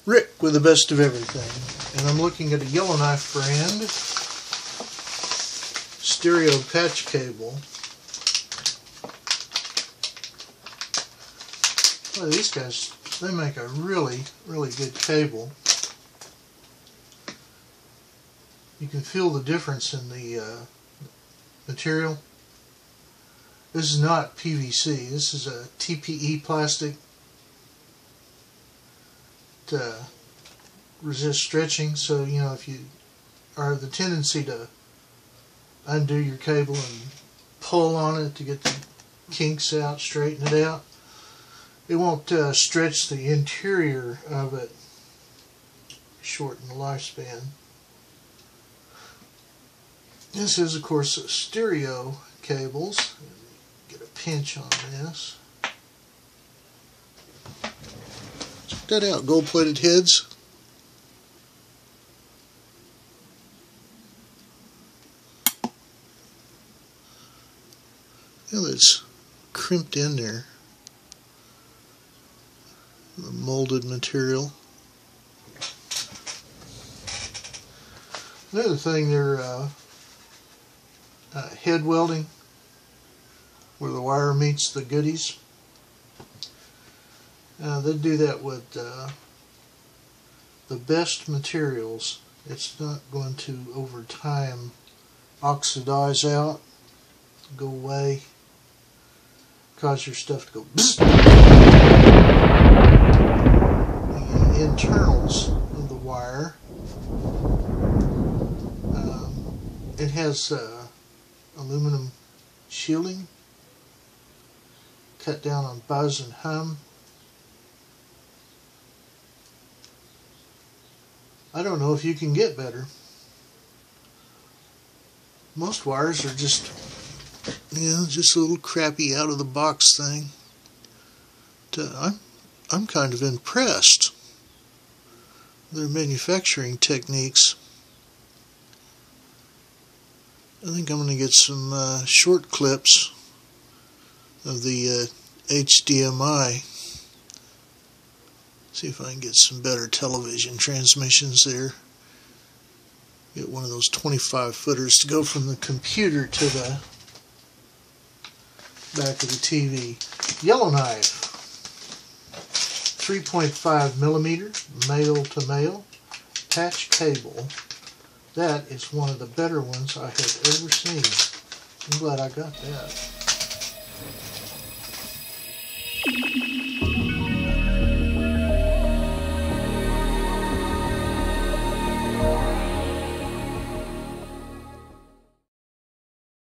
Rick with the best of everything, and I'm looking at a YellowKnife brand stereo patch cable. Well, these guys, they make a really good cable. You can feel the difference in the material. This is not PVC, this is a TPE plastic to resist stretching, so you know if you are the tendency to undo your cable and pull on it to get the kinks out, straighten it out, it won't stretch the interior of it, shorten the lifespan. This is of course stereo cables. Get a pinch on this. Check that out, gold-plated heads. Yeah, it's crimped in there. The molded material. Another thing, they're head welding, where the wire meets the goodies. They do that with the best materials. It's not going to, over time, oxidize out, go away, cause your stuff to go bzz. The internals of the wire, it has aluminum shielding, cut down on buzz and hum. I don't know if you can get better. Most wires are just, just a little crappy out of the box thing. I'm kind of impressed with their manufacturing techniques. I think I'm going to get some short clips of the HDMI. See if I can get some better television transmissions there. Get one of those 25-footers to go from the computer to the back of the TV. YellowKnife, 3.5 millimeter male to male patch cable. That is one of the better ones I have ever seen. I'm glad I got that.